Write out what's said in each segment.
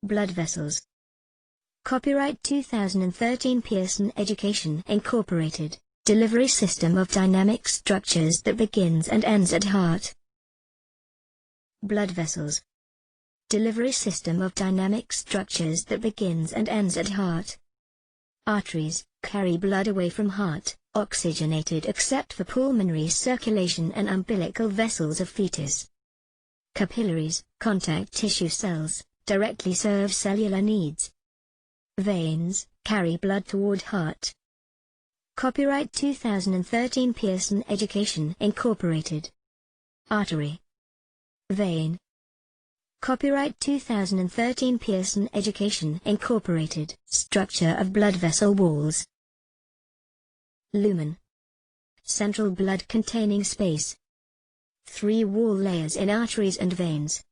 Blood vessels. Copyright 2013 Pearson Education Incorporated. Delivery system of dynamic structures that begins and ends at heart. Blood vessels. Delivery system of dynamic structures that begins and ends at heart. Arteries carry blood away from heart, oxygenated except for pulmonary circulation and umbilical vessels of fetus. Capillaries, contact tissue cells, directly serve cellular needs. Veins carry blood toward heart. Copyright 2013 Pearson Education Incorporated. Artery. Vein. Copyright 2013 Pearson Education Incorporated. Structure of blood vessel walls. Lumen. Central blood containing space. 3 wall layers in arteries and veins.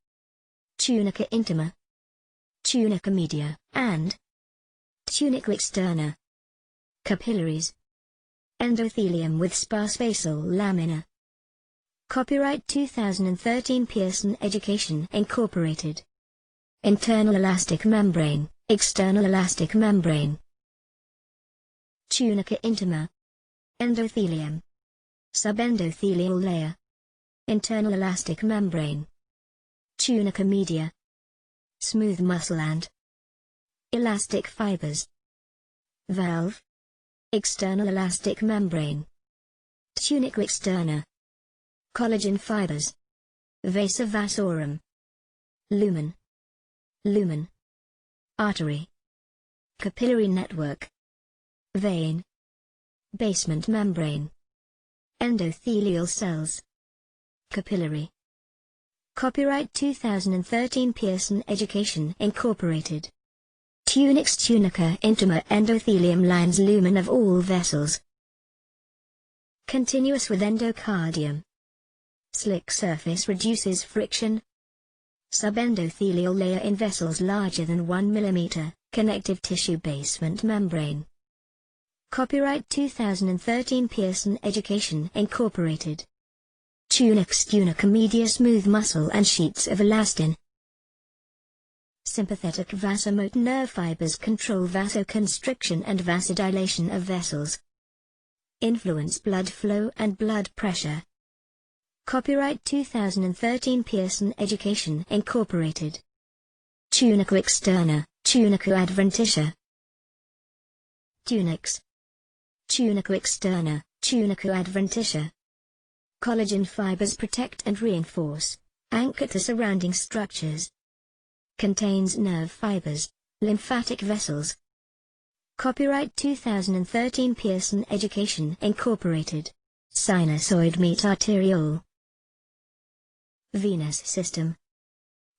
Tunica intima. Tunica media, and tunica externa. Capillaries. Endothelium with sparse basal lamina. Copyright 2013 Pearson Education Incorporated. Internal elastic membrane, external elastic membrane. Tunica intima. Endothelium. Subendothelial layer. Internal elastic membrane. Tunica media. Smooth muscle and elastic fibers. Valve. External elastic membrane. Tunica externa. Collagen fibers. Vasa vasorum. Lumen. Lumen. Artery. Capillary network. Vein. Basement membrane. Endothelial cells. Capillary. Copyright 2013 Pearson Education Incorporated. Tunix tunica intima endothelium lines lumen of all vessels. Continuous with endocardium. Slick surface reduces friction. Subendothelial layer in vessels larger than 1 mm, connective tissue basement membrane. Copyright 2013 Pearson Education Incorporated. Tunix tunica media smooth muscle and sheets of elastin. Sympathetic vasomotor nerve fibers control vasoconstriction and vasodilation of vessels. Influence blood flow and blood pressure. Copyright 2013 Pearson Education Incorporated. Tunica externa, tunica adventitia. Tunix. Tunica externa, tunica adventitia. Collagen fibers protect and reinforce, anchor to surrounding structures. Contains nerve fibers, lymphatic vessels. Copyright 2013 Pearson Education Incorporated. Sinusoid meet arterial. Venous system.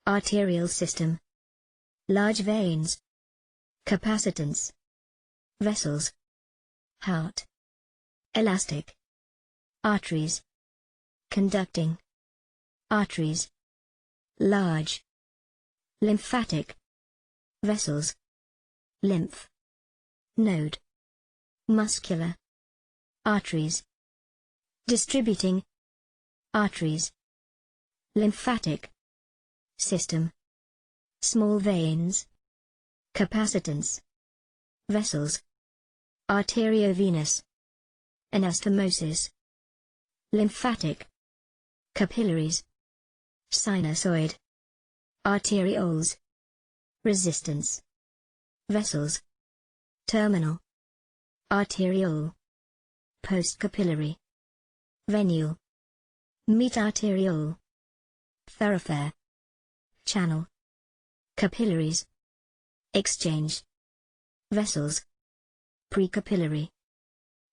Arterial system. Large veins. Capacitance. Vessels. Heart. Elastic. Arteries. Conducting. Arteries. Large. Lymphatic. Vessels. Lymph. Node. Muscular. Arteries. Distributing. Arteries. Lymphatic. System. Small veins. Capacitance. Vessels. Arteriovenous. Anastomosis. Lymphatic. Capillaries. Sinusoid. Arterioles. Resistance. Vessels. Terminal. Arteriole. Postcapillary. Venule. Metarteriole. Thoroughfare. Channel. Capillaries. Exchange. Vessels. Precapillary.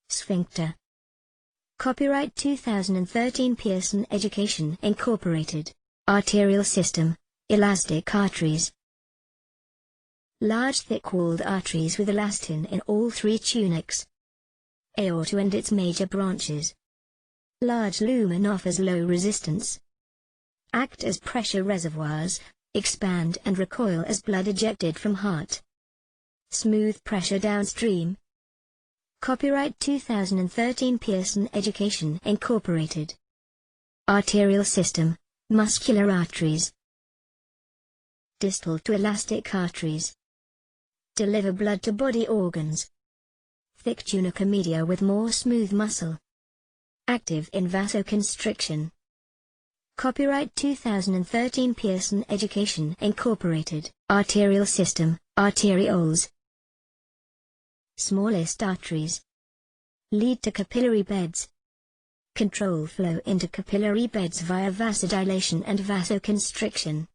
Sphincter. Copyright 2013 Pearson Education Incorporated. Arterial system. Elastic arteries. Large thick-walled arteries with elastin in all 3 tunics. Aorta and its major branches. Large lumen offers low resistance. Act as pressure reservoirs, expand and recoil as blood ejected from heart. Smooth pressure downstream. Copyright 2013 Pearson Education Incorporated. Arterial system, muscular arteries. Distal to elastic arteries. Deliver blood to body organs. Thick tunica media with more smooth muscle. Active in vasoconstriction. Copyright 2013 Pearson Education Incorporated. Arterial system, arterioles. Smallest arteries. Lead to capillary beds. Control flow into capillary beds via vasodilation and vasoconstriction.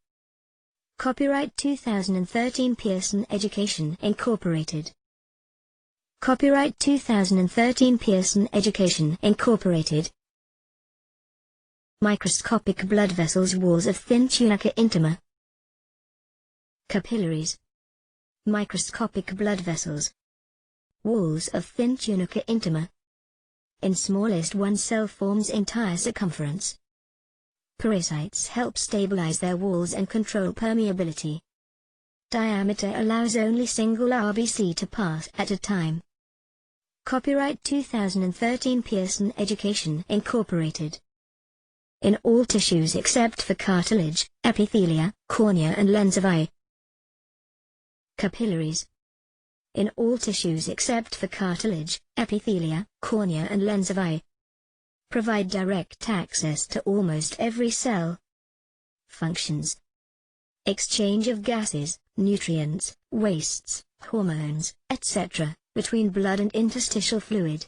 Copyright 2013 Pearson Education Incorporated. Copyright 2013 Pearson Education Incorporated. Microscopic blood vessels, walls of thin tunica intima. Capillaries. Microscopic blood vessels. Walls of thin tunica intima. In smallest one cell forms entire circumference. Pericytes help stabilize their walls and control permeability. Diameter allows only single RBC to pass at a time. Copyright 2013 Pearson Education Incorporated. In all tissues except for cartilage, epithelia, cornea and lens of eye. Capillaries. In all tissues except for cartilage, epithelia, cornea and lens of eye. Provide direct access to almost every cell. Functions. Exchange of gases, nutrients, wastes, hormones, etc., between blood and interstitial fluid.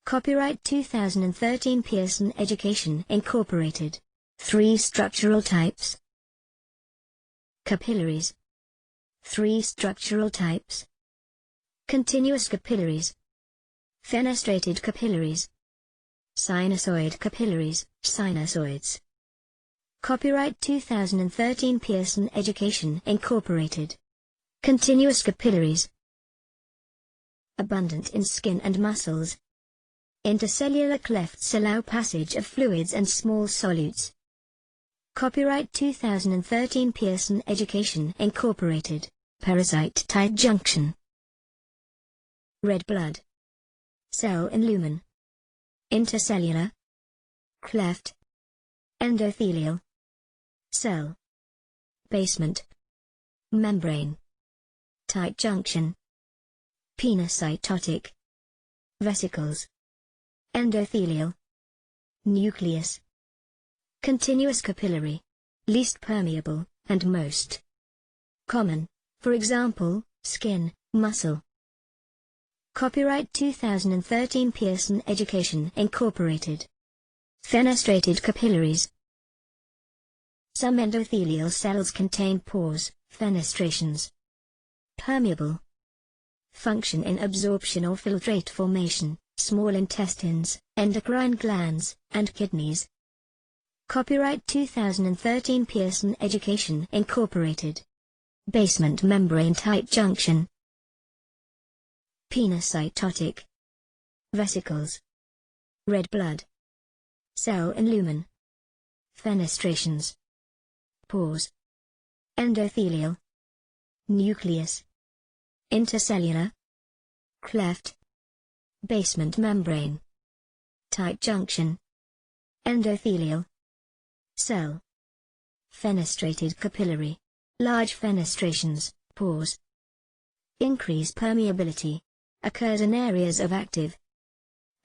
Copyright 2013 Pearson Education Incorporated. 3 structural types. Capillaries. 3 structural types. Continuous capillaries. Fenestrated capillaries. Sinusoid capillaries, sinusoids. Copyright 2013 Pearson Education Incorporated. Continuous capillaries. Abundant in skin and muscles. Intercellular clefts allow passage of fluids and small solutes. Copyright 2013 Pearson Education Incorporated. Parasite tight junction. Red blood. Cell in lumen. Intercellular. Cleft. Endothelial. Cell. Basement. Membrane. Tight junction. Penocytotic. Vesicles. Endothelial. Nucleus. Continuous capillary. Least permeable, and most common, for example, skin, muscle. Copyright 2013 Pearson Education Incorporated. Fenestrated capillaries. Some endothelial cells contain pores, fenestrations. Permeable. Function in absorption or filtrate formation, small intestines, endocrine glands, and kidneys. Copyright 2013 Pearson Education Incorporated. Basement membrane tight junction. Penocytotic. Vesicles. Red blood. Cell in lumen. Fenestrations. Pores. Endothelial. Nucleus. Intercellular. Cleft. Basement membrane. Tight junction. Endothelial. Cell. Fenestrated capillary. Large fenestrations, pores. Increase permeability. Occurs in areas of active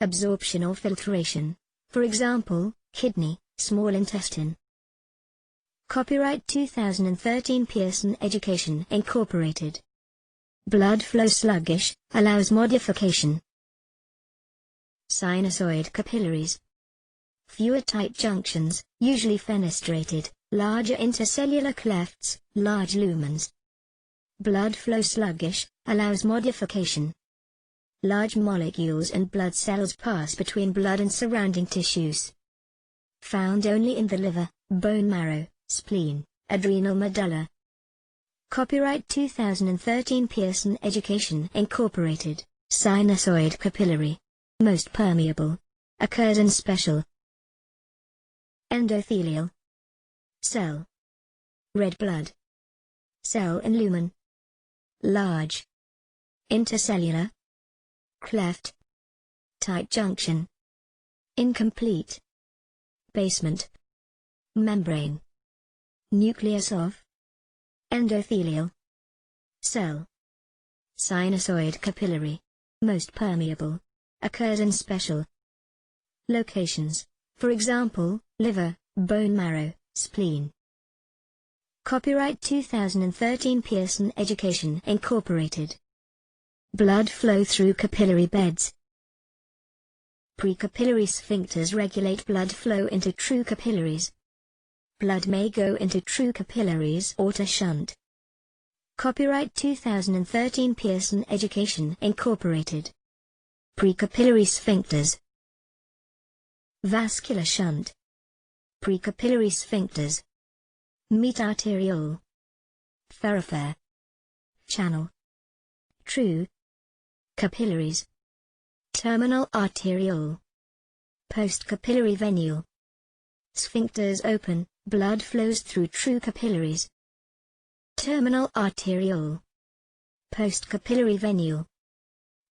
absorption or filtration, for example, kidney, small intestine. Copyright 2013 Pearson Education Incorporated. Blood flow sluggish, allows modification. Sinusoid capillaries. Fewer tight junctions, usually fenestrated, larger intercellular clefts, large lumens. Blood flow sluggish, allows modification. Large molecules and blood cells pass between blood and surrounding tissues. Found only in the liver, bone marrow, spleen, adrenal medulla. Copyright 2013 Pearson Education Incorporated. Sinusoid capillary. Most permeable. Occurs in special. Endothelial. Cell. Red blood. Cell in lumen. Large. Intercellular. Cleft. Tight junction. Incomplete. Basement. Membrane. Nucleus of. Endothelial cell. Sinusoid capillary, most permeable, occurs in special locations, for example, liver, bone marrow, spleen. Copyright 2013 Pearson Education Incorporated. Blood flow through capillary beds. Precapillary sphincters regulate blood flow into true capillaries. Blood may go into true capillaries or to shunt. Copyright 2013 Pearson Education Incorporated. Precapillary sphincters. Vascular shunt. Precapillary sphincters. Meet arterial. Thoroughfare. Channel. True capillaries. Terminal arterial. Postcapillary venule. Sphincters open, blood flows through true capillaries. Terminal arterial. Postcapillary venule.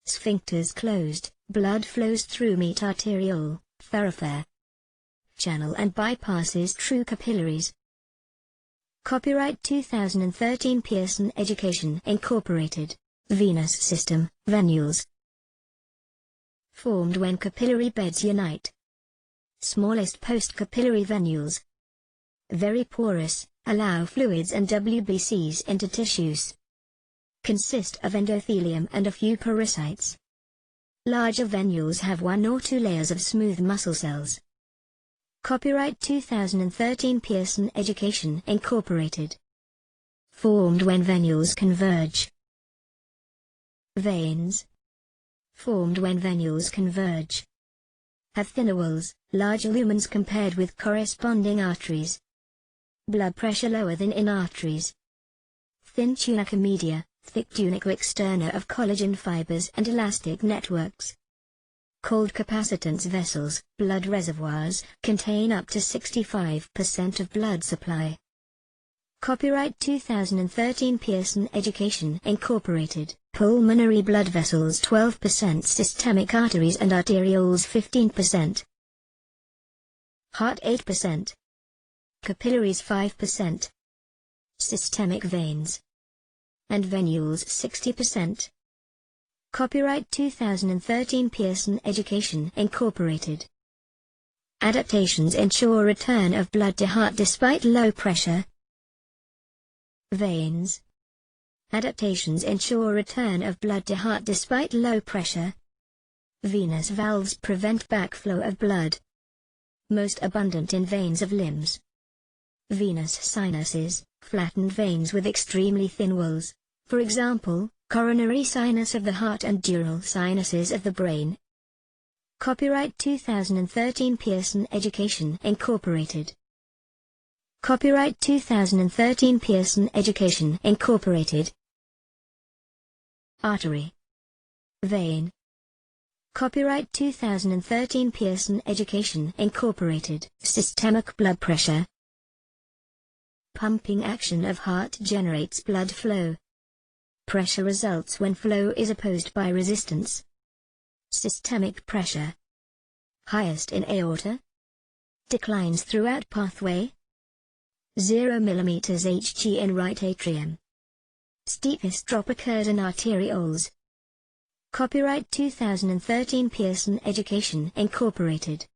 Sphincters closed, blood flows through meet arterial, thoroughfare. Channel and bypasses true capillaries. Copyright 2013 Pearson Education Incorporated. Venous system, venules. Formed when capillary beds unite. Smallest postcapillary venules. Very porous, allow fluids and WBCs into tissues. Consist of endothelium and a few pericytes. Larger venules have one or two layers of smooth muscle cells. Copyright 2013 Pearson Education Incorporated. Formed when venules converge. Veins. Formed when venules converge. Have thinner walls, larger lumens compared with corresponding arteries. Blood pressure lower than in arteries. Thin tunica media, thick tunica externa of collagen fibers and elastic networks. Cold capacitance vessels, blood reservoirs, contain up to 65% of blood supply. Copyright 2013 Pearson Education Incorporated. Pulmonary blood vessels 12%, systemic arteries and arterioles 15%. Heart 8%. Capillaries 5%. Systemic veins and venules 60%. Copyright 2013 Pearson Education Incorporated. Adaptations ensure return of blood to heart despite low pressure. Veins. Adaptations ensure return of blood to heart despite low pressure. Venous valves prevent backflow of blood. Most abundant in veins of limbs. Venous sinuses, flattened veins with extremely thin walls, for example, coronary sinus of the heart and dural sinuses of the brain. Copyright 2013 Pearson Education Incorporated. Copyright 2013 Pearson Education Incorporated. Artery. Vein. Copyright 2013 Pearson Education Incorporated. Systemic blood pressure. Pumping action of heart generates blood flow. Pressure results when flow is opposed by resistance. Systemic pressure. Highest in aorta. Declines throughout pathway. 0 mm Hg in right atrium. Steepest drop occurs in arterioles. Copyright 2013 Pearson Education Incorporated.